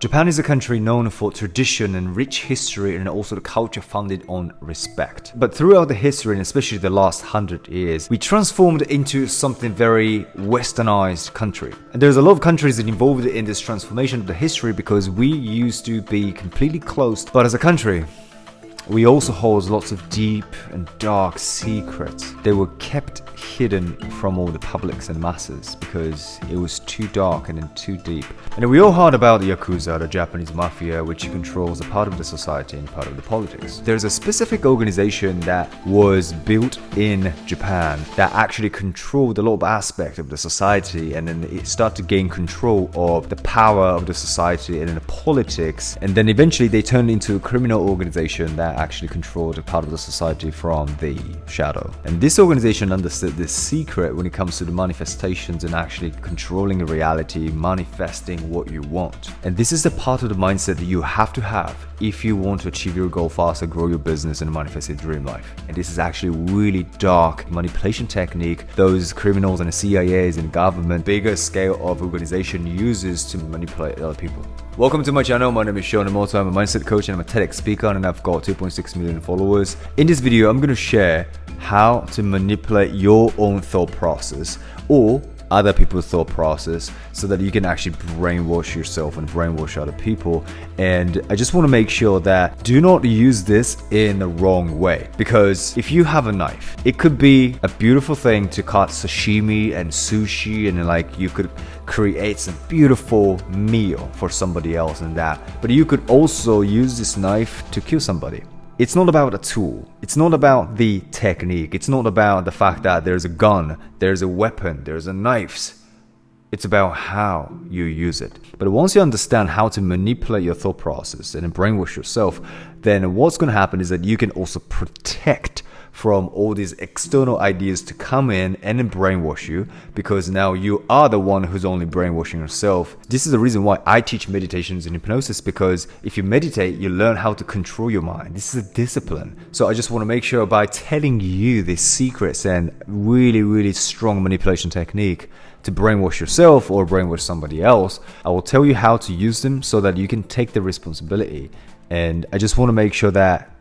Japan is a country known for tradition and rich history and also the culture founded on respect. But throughout the history, and especially the last 100 years, we transformed into something very westernized country. And there's a lot of countries that involved in this transformation of the history because we used to be completely closed. But as a country, we also hold lots of deep and dark secrets. They were kept hidden from all the publics and masses because it was too dark and then too deep. And we all heard about the Yakuza, the Japanese mafia, which controls a part of the society and part of the politics. There's a specific organization that was built in Japan that actually controlled a lot of aspects of the society, and then it started to gain control of the power of the society and then the politics. And then eventually they turned into a criminal organization that actually controlled a part of the society from the shadow. And this organization understood this secret when it comes to the manifestations and actually controlling reality, manifesting what you want. And this is the part of the mindset that you have to have if you want to achieve your goal faster, grow your business, and manifest your dream life. And this is actually really dark manipulation technique those criminals and the CIAs and government, bigger scale of organization uses to manipulate other people. Welcome to my channel. My name is Nemoto. I'm a mindset coach and I'm a TEDx speaker, and I've got 2.6 million followers. In this video, I'm going to share how to manipulate your own thought process or other people's thought process so that you can actually brainwash yourself and brainwash other people. And I just want to make sure that do not use this in the wrong way, because if you have a knife, it could be a beautiful thing to cut sashimi and sushi, and like you could create some beautiful meal for somebody else and that, but you could also use this knife to kill somebody. It's not about a tool. It's not about the technique. It's not about the fact that there's a gun, there's a weapon, there's a knives. It's about how you use it. But once you understand how to manipulate your thought process and brainwash yourself, then what's going to happen is that you can also protect from all these external ideas to come in and then brainwash you, because now you are the one who's only brainwashing yourself. This is the reason why I teach meditations and hypnosis, because if you meditate, you learn how to control your mind. This is a discipline. So I just want to make sure by telling you these secrets and really strong manipulation technique to brainwash yourself or brainwash somebody else, I will tell you how to use them so that you can take the responsibility. And I just want to make sure that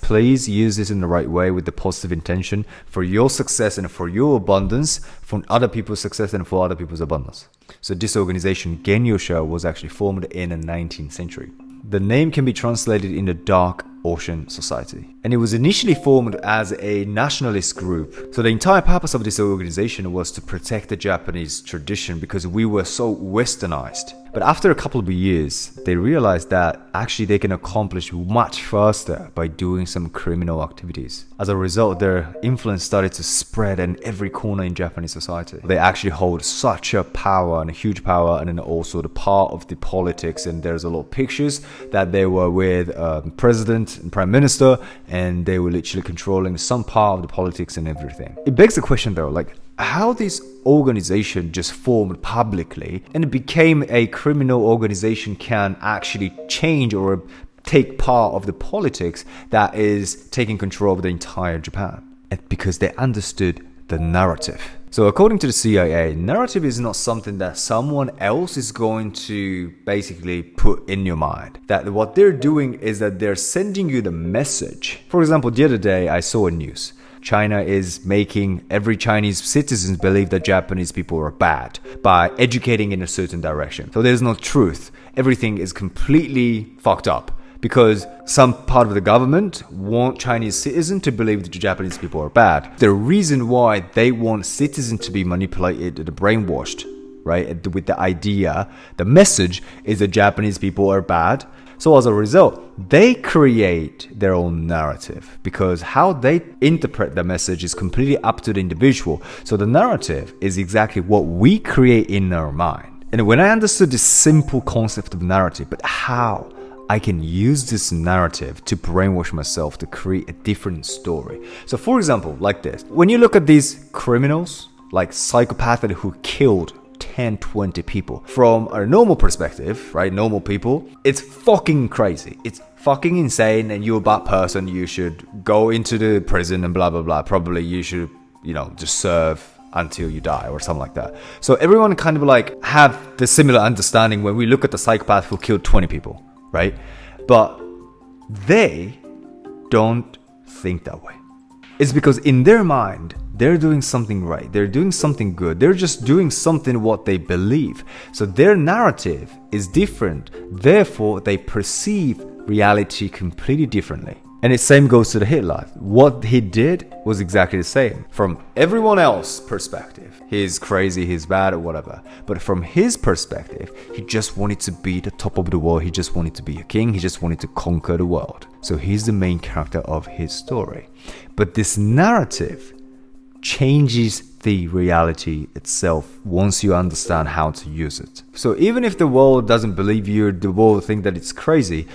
please use this in the right way with the positive intention for your success and for your abundance, for other people's success and for other people's abundance. So this organization, Genyosha, was actually formed in the 19th century. The name can be translated in the Dark Ocean Society. And it was initially formed as a nationalist group. So the entire purpose of this organization was to protect the Japanese tradition because we were so westernized. But after a couple of years, they realized that actually they can accomplish much faster by doing some criminal activities. As a result, their influence started to spread in every corner in Japanese society. They actually hold such a power and a huge power, and then also the part of the politics. And there's a lot of pictures that they were with president and prime minister, and they were literally controlling some part of the politics and everything. It begs the question though, like, how this organization just formed publicly and it became a criminal organization can actually change or take part of the politics that is taking control of the entire Japan. And because they understood the narrative. So according to the CIA, narrative is not something that someone else is going to basically put in your mind. That what they're doing is that they're sending you the message. For example, the other day I saw a news. China is making every Chinese citizen believe that Japanese people are bad by educating in a certain direction. So there's no truth. Everything is completely fucked up because some part of the government want Chinese citizens to believe that the Japanese people are bad. The reason why they want citizens to be manipulated and brainwashed, right, with the idea, the message is that Japanese people are bad. So as a result, they create their own narrative because how they interpret the message is completely up to the individual. So the narrative is exactly what we create in our mind. And when I understood this simple concept of narrative, but how I can use this narrative to brainwash myself to create a different story. So for example, like this, when you look at these criminals, like psychopaths who killed 10, 20 people. From a normal perspective, right? Normal people, it's fucking crazy. It's fucking insane, and you're a bad person. You should go into the prison and blah, blah, blah. Probably you should, just serve until you die or something like that. So everyone kind of like have the similar understanding when we look at the psychopath who killed 20 people, right? But they don't think that way. It's because in their mind, they're doing something right. They're doing something good. They're just doing something what they believe. So their narrative is different. Therefore, they perceive reality completely differently. And the same goes to the Hitler. What he did was exactly the same. From everyone else's perspective, he's crazy, he's bad, or whatever. But from his perspective, he just wanted to be the top of the world. He just wanted to be a king. He just wanted to conquer the world. So he's the main character of his story. But this narrative changes the reality itself once you understand how to use it. So even if the world doesn't believe you, the world think that it's crazy,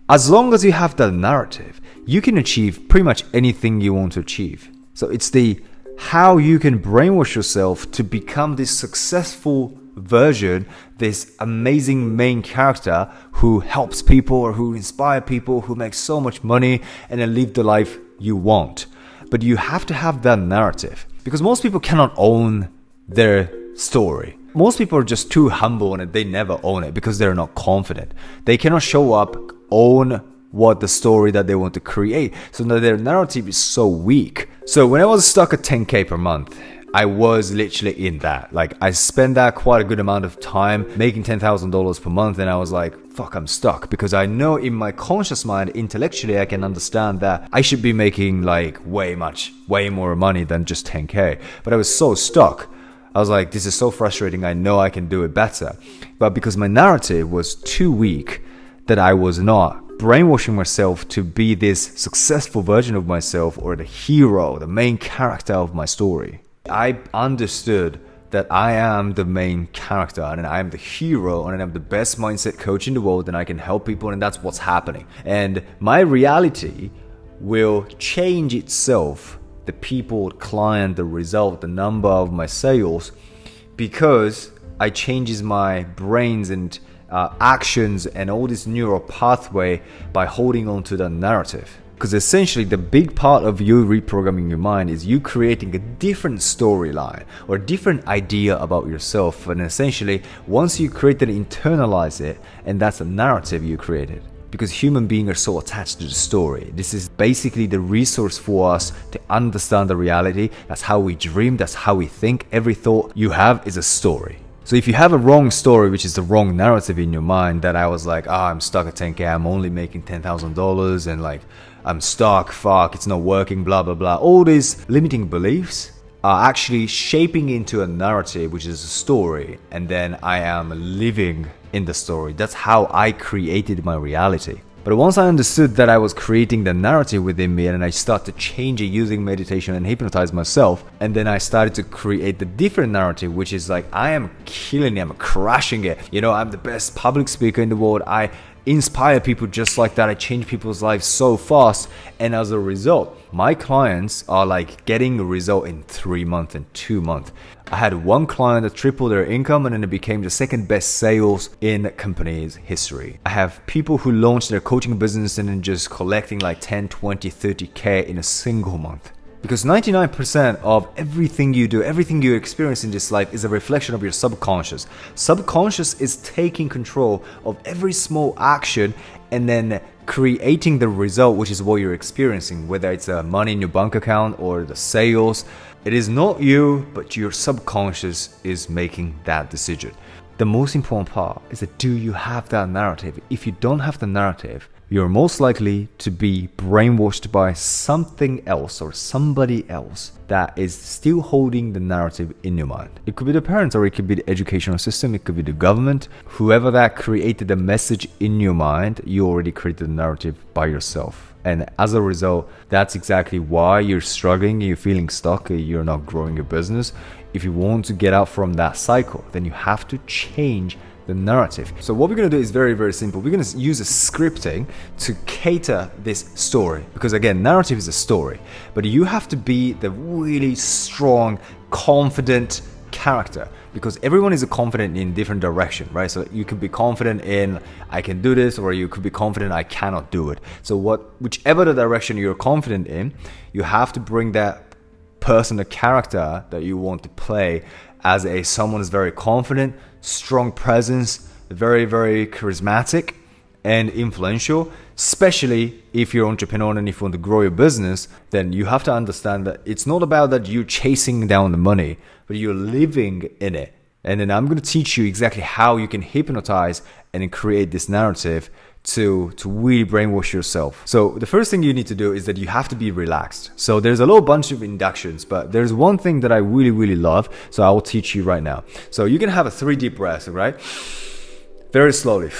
as long as you have that narrative, you can achieve pretty much anything you want to achieve. So it's the how you can brainwash yourself to become this successful version, this amazing main character who helps people or who inspires people, who makes so much money and then live the life you want. But you have to have that narrative because most people cannot own their story. Most people are just too humble and they never own it because they're not confident. They cannot show up, own what the story that they want to create. So now their narrative is so weak. So when I was stuck at 10K per month, I was literally in that. Like I spent that quite a good amount of time making $10,000 per month. And I was like, fuck, I'm stuck. Because I know in my conscious mind, intellectually, I can understand that I should be making like way more money than just 10K. But I was so stuck. I was like, this is so frustrating. I know I can do it better. But because my narrative was too weak, that I was not brainwashing myself to be this successful version of myself or the hero, the main character of my story. I understood that I am the main character and I am the hero and I'm the best mindset coach in the world and I can help people and that's what's happening. And my reality will change itself, the people, the client, the result, the number of my sales, because I changes my brains and actions and all this neural pathway by holding on to the narrative. Because essentially the big part of you reprogramming your mind is you creating a different storyline or a different idea about yourself. And essentially once you create it, internalize it, and that's a narrative you created. Because human beings are so attached to the story. This is basically the resource for us to understand the reality. That's how we dream, that's how we think. Every thought you have is a story. So if you have a wrong story, which is the wrong narrative in your mind, that I was like, I'm stuck at 10K, I'm only making $10,000 and like, I'm stuck, fuck, it's not working, blah, blah, blah. All these limiting beliefs are actually shaping into a narrative, which is a story. And then I am living in the story. That's how I created my reality. But once I understood that I was creating the narrative within me and I started to change it using meditation and hypnotize myself, and then I started to create the different narrative, which is like, I am killing it, I'm crushing it. You know, I'm the best public speaker in the world. I inspire people just like that. I change people's lives so fast. And as a result, my clients are like getting a result in 3 months and 2 months. I had one client that tripled their income and then it became the second best sales in the company's history. I have people who launched their coaching business and then just collecting like 10, 20, 30K in a single month. Because 99% of everything you do, everything you experience in this life is a reflection of your subconscious. Subconscious is taking control of every small action and then creating the result, which is what you're experiencing, whether it's money in your bank account or the sales. It is not you, but your subconscious is making that decision. The most important part is that do you have that narrative? If you don't have the narrative, you're most likely to be brainwashed by something else or somebody else that is still holding the narrative in your mind. It could be the parents or it could be the educational system, it could be the government. Whoever that created the message in your mind, you already created the narrative by yourself. And as a result, that's exactly why you're struggling, you're feeling stuck, you're not growing your business. If you want to get out from that cycle, then you have to change the narrative. So what we're going to do is very, very simple. We're going to use a scripting to cater this story. Because again, narrative is a story. But you have to be the really strong, confident character. Because everyone is confident in different direction, right? So you could be confident in, I can do this, or you could be confident I cannot do it. So whichever the direction you're confident in, you have to bring that person, a character that you want to play as someone who's very confident, strong presence, very, very charismatic and influential. Especially if you're an entrepreneur and if you want to grow your business, then you have to understand that it's not about that you're chasing down the money, but you're living in it. And then I'm going to teach you exactly how you can hypnotize and then create this narrative to really brainwash yourself. So the first thing you need to do is that you have to be relaxed. So there's a little bunch of inductions, but there's one thing that I really, really love. So I will teach you right now. So you can have a 3 deep breaths, right? Very slowly.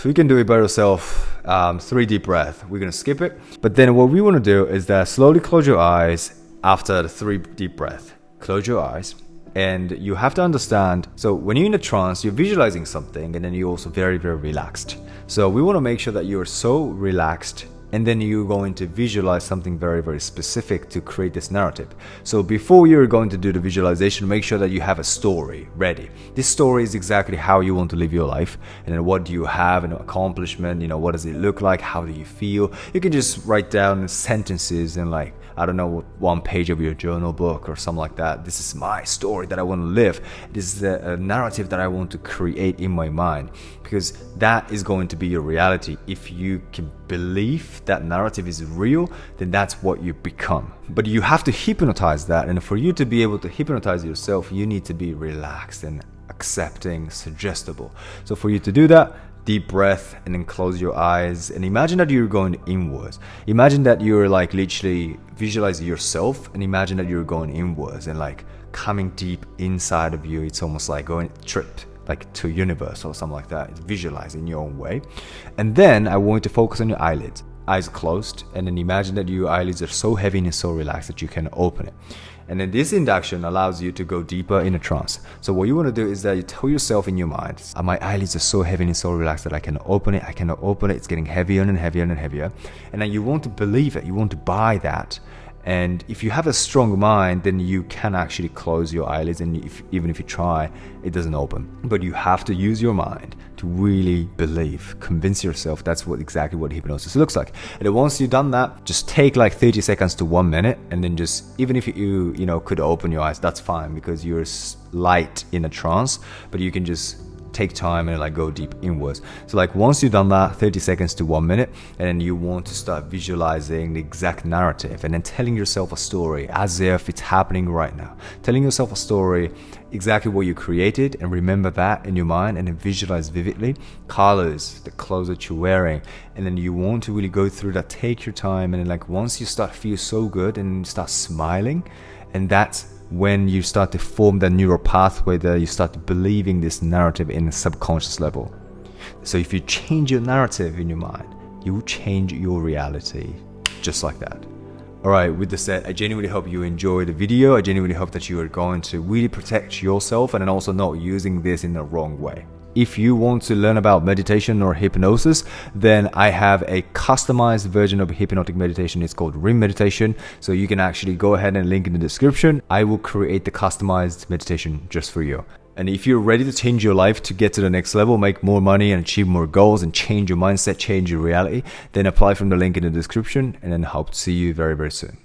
You can do it by yourself. 3 deep breath. We're going to skip it. But then what we want to do is that slowly close your eyes after the 3 deep breath. Close your eyes. And you have to understand, so when you're in a trance, you're visualizing something and then you're also very, very relaxed. So we want to make sure that you're so relaxed and then you're going to visualize something very, very specific to create this narrative. So before you're going to do the visualization, make sure that you have a story ready. This story is exactly how you want to live your life, and then what do you have, and accomplishment, what does it look like, how do you feel. You can just write down sentences and I don't know, 1 page of your journal book or something like that. This is my story that I want to live. This is a narrative that I want to create in my mind, because that is going to be your reality. If you can believe that narrative is real, then that's what you become. But you have to hypnotize that, and for you to be able to hypnotize yourself, you need to be relaxed and accepting, suggestible. So for you to do that, deep breath and then close your eyes and imagine that you're going inwards. Imagine that you're literally visualizing yourself, and imagine that you're going inwards and coming deep inside of you. It's almost like going trip to universe or something like that. It's visualize in your own way. And then I want you to focus on your eyelids, eyes closed, and then imagine that your eyelids are so heavy and so relaxed that you can open it. And then this induction allows you to go deeper in a trance. So what you want to do is that you tell yourself in your mind, my eyelids are so heavy and so relaxed that I cannot open it. I cannot open it. It's getting heavier and heavier and heavier. And then you want to believe it. You want to buy that. And if you have a strong mind, then you can actually close your eyelids, and even if you try, it doesn't open. But you have to use your mind to really believe, convince yourself. That's exactly what hypnosis looks like. And then once you've done that, just take 30 seconds to 1 minute, and then just, even if you could open your eyes, that's fine because you're light in a trance, but you can just take time and go deep inwards. So once you've done that, 30 seconds to 1 minute, and then you want to start visualizing the exact narrative and then telling yourself a story as if it's happening right now. Telling yourself a story, exactly what you created, and remember that in your mind, and then visualize vividly colors, the clothes that you're wearing, and then you want to really go through that. Take your time, and then once you start to feel so good and you start smiling, and that's when you start to form that neural pathway that you start believing this narrative in a subconscious level. So if you change your narrative in your mind, you will change your reality just like that. Alright, with this said, I genuinely hope you enjoyed the video. I genuinely hope that you are going to really protect yourself and then also not using this in the wrong way. If you want to learn about meditation or hypnosis, then I have a customized version of hypnotic meditation. It's called Rim Meditation. So you can actually go ahead and link in the description. I will create the customized meditation just for you. And if you're ready to change your life to get to the next level, make more money and achieve more goals and change your mindset, change your reality, then apply from the link in the description, and then hope to see you very, very soon.